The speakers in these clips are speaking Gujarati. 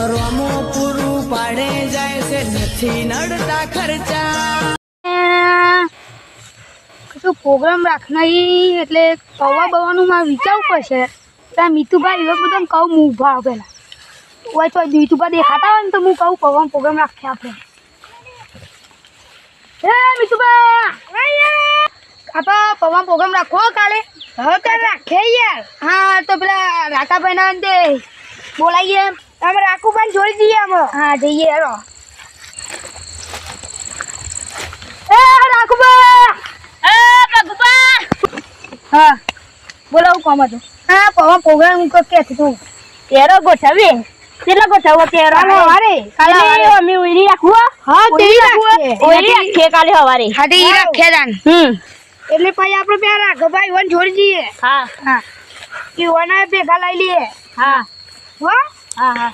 રોમો પૂરું પાડે જાય છે નથી નડતા ખર્ચા તો પ્રોગ્રામ રાખનારી એટલે કવા બવાનું મારે વિચારવું પડશે ત્યાં મીતુભાઈ એવા બધા કહું હું ઊભા પેલા હોય તો મીતુભાઈ દેખાતા હોય ને તો હું કહું કવા પ્રોગ્રામ રાખીએ આપણે હે મીતુભાઈ આપણે પવા પ્રોગ્રામ રાખો કાલે હવે કાલે રાખીએ યાર હા તો પેલા રાકાભાઈ ના અંતે બોલાવીએ અમે રાખુભાઈ જોડી દઈએ અમે હા જઈએ હેરો એ રાખુભાઈ હા બોલાવું કોમ હતું હા પવા પ્રોગ્રામ કે તું તેરો ગોઠવી કેટલા ગોઠવો તેરો હવારે કાલે અમે ઓઈરી રાખું હા તેરી રાખીએ ઓઈરી રાખીએ કાલે હવારે હા તેરી રાખીએ દાન એટલે પછી આપણે બે રાઘભાઈ વન જોડી દઈએ હા હા કે વના ભેગા લઈ લઈએ હા હો હા હા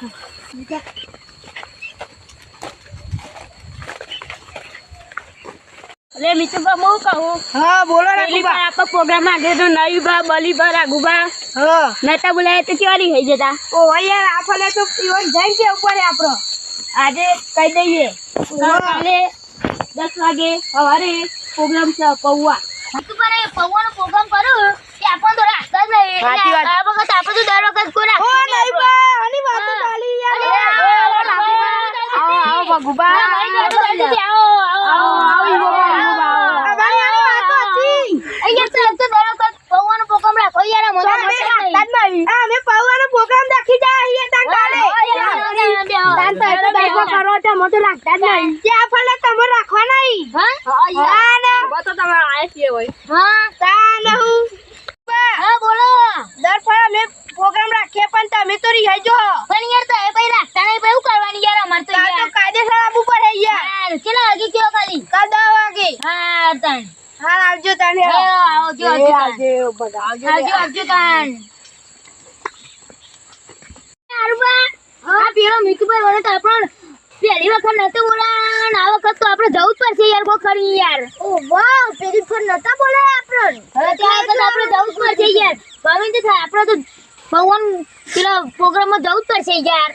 અરે મિતુભા હું કહું હા બોલો રાઘુભા આપણે પ્રોગ્રામ આગળ તો નવીભા બલીભા રાઘુભા હા નતા બોલાય તો કેવાની થઈ જતા ઓ યાર આપણે તો ઈવન જાય છે ઉપર આપણો આજે કહી દઈએ કાલે 10 વાગે સવારે પ્રોગ્રામ છે પૌવા મિતુભાઈ પૌવાનો પ્રોગ્રામ કરું કે આપણ તો રાખતા જ નહીં સાચી વાત. આ વખત આપણે તો દર વખત કોઈ ઓ રાખતા નહીં બા હની વાતો ચાલી યાર આવો ભગુબા પ્રોગ્રામ રાખીએ પણ તમે તો રિહાઈ જો પણ યાર તો એ પછી રાખતા નહીં પછી શું કરવાની યાર અમાર તો યાર કાયદેસર આપવું પડે યાર કેટલા વાગે કયો ખાલી કાલ 10 વાગે હા તણ હા આવજો તને આવજો આવજો તણ આ પેલો મીતુભાઈ વડે તો આપણે પહેલી વખત નતો બોલા આ વખત તો આપણે જવું જ પડશે યાર કોઈ ખરી યાર ઓ વાહ પેલી ફોન નતા બોલે આપણે હવે ત્યાં વખત આપણે જવું જ પડશે યાર ગમે તે થાય આપણે તો ભગવાન પેલા પ્રોગ્રામમાં જવું જ પડશે યાર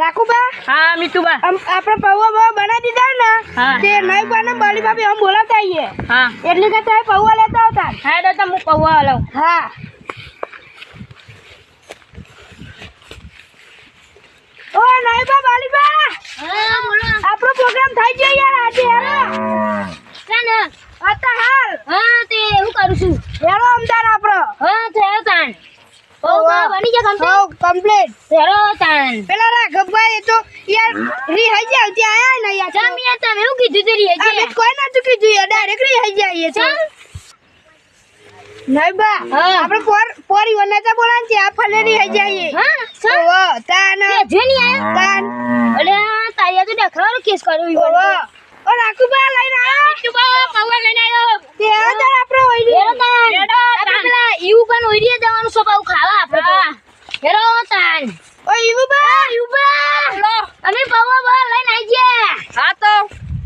રાખુબા હા મીતુબા આપણે પૌવા બનાવી દીધા ને હા. તે નહીં બને બળી બાપી હમ બોલાવતા આવીએ હા એટલે કે તમે પૌવા લેતા આવતા હા તો હું પૌવા લઉં હા ઓ નહીં બા બાલીબા હા બોલો આપણો પ્રોગ્રામ થઈ ગયો યાર આજે હેરો ચાને આતા હાલ હા તે હું કરું છું હેરો અમદાર આપણો હા થયો તાણ પૌવા બની ગયા કમ્પ્લીટ થયો તાણ પેલા રાઘભાઈ એ તો યાર રિહાઈ જાય ત્યાં આયા ને યાર જમ યાર તમે શું કીધું તે રીએ અમે કોઈ ના ચૂકી જોઈએ ડાયરેક્ટ રિહાઈ જઈએ છે નહીં બા હા. આપણે પોરી વનાતા બોલાન છે આ ફલે રિહાઈ જઈએ હા સર ઓ તાન તે જોની આયા તાન અલે તારિયા તો ડખરાનો કેસ કર્યો ઈ ઓ ઓ રાખુબા લઈને આયા તું પૌવા લઈને આવ્યો તે આદર આપણે ઓઈડી હેરો તાન આપણે પેલા ઈવું પણ ઓઈડીએ જવાનું છે પાઉ ખાવા આપણે તો હેરો તાન ઓ ઈવુબા અમે પૌવા બા લઈને આવી ગયા હા તો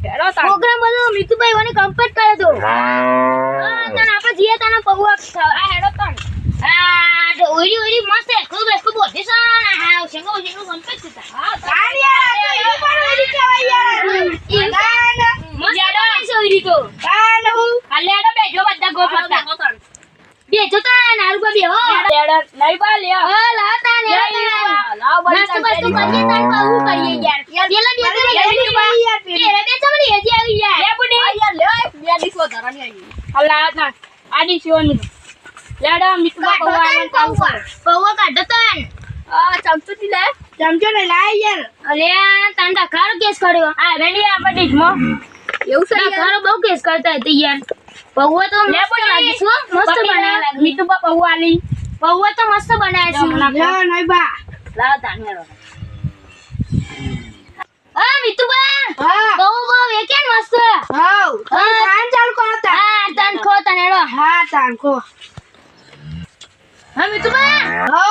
હેરો તાન પ્રોગ્રામ બધો મીતુભાઈ વને કમ્પ્લીટ કર્યો તો હા તાન આપણે જીએ તાન પૌવા ખાવા આ હેરો તાન આ તો ઓઈડી મસ્ત છે ખૂબ બોધી છે હા શેંગો કમ્પ્લીટ છે હા તાન યાર ઈવુબા ઓઈડી કહેવાય યાર તાન મસ્ત છે ઓઈડી તો તાન હું લેડો બેજો બધા ગો પત્તા બેજો તા નારુબા બે હો લેડો લઈ બા લે હો લાતા ને લાવ બસ તું કરીએ તાર પાઉ કરીએ યાર પેલા બે તો યાર પેલા બે ચમડી હજી આવી યાર લે બુડી યાર લે બે દીસો ધરાની આવી અલ્લાહ ના આડી શિવની લેડો મિત્રા પૌવા કાઢો તાન આ ચમચો થી લે ચમચો ને લાય યાર અલે તાન ડખારો કેસ કર્યો આ રેડી આ બધી મો એવું છે ડખારો બહુ કેસ કરતા હતી યાર પૌવા તો મસ્ત લાગે છે મસ્ત બનાવ્યા લાગે મીઠું પૌવા આલી પૌવા તો મસ્ત બનાવ્યા છે લો નહીં બા લાવ તાનેરો હા મીઠુબા હા પૌવા વેકેન મસ્ત હાઉ કાન ચાલુ કરો તા હા તાન ખો તાનેરો હા તાનકો હા મીઠુબા હો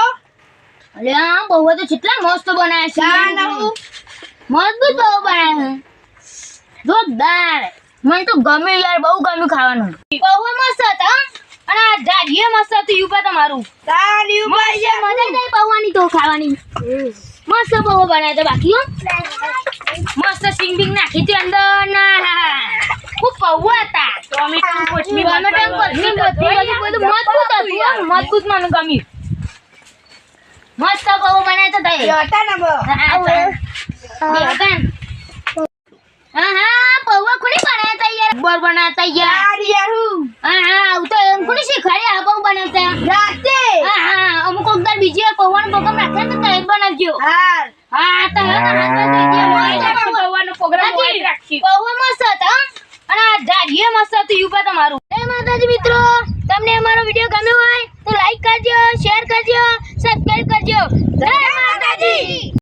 અલે આ પૌવા તો કેટલા મસ્ત બનાવ્યા છે તાન હું મજબૂત પૌવા બનાવ્યા છે જોરદાર મને તો ગમે યાર બહુ ગમ્યું ખાવાનું પૌવા મસ્ત હતા અને આ જાડીએ મસ્ત હતું યુપા તમારું તાન ઈવુબા યાર મજા જાય પૌવાની તો ખાવાની મસ્ત પૌવા બનાવ્યા હતા બાકી હો મસ્ત સિંગ બિંગ નાખી હતી અંદર ના ખૂબ પૌવા હતા ટોમેટો કોથમીર બધું મજબૂત હતું મજબૂત મને ગમ્યું મસ્ત પૌવા બનાવ્યા હતા હા પૌવા કોને બનાવ્યા હતા યાર બર બનાવતા યાર હા આવું તો એમ કોને શીખવાડ્યા પૌવા બનાવતા હા અમુક વખત બીજી વાર પૌવાનો પ્રોગ્રામ રાખે ને તો તમે બનાવજો હા તો પૌવાનો પ્રોગ્રામ રાખી પૌવા મસ્ત હતા અને આ જાડીએ મસ્ત હતું યુપા તમારું જય માતાજી મિત્રો તમને અમારો વિડિયો ગમ્યો હોય તો લાઈક કરજો શેર કરજો સબસ્ક્રાઇબ કરજો જય માતાજી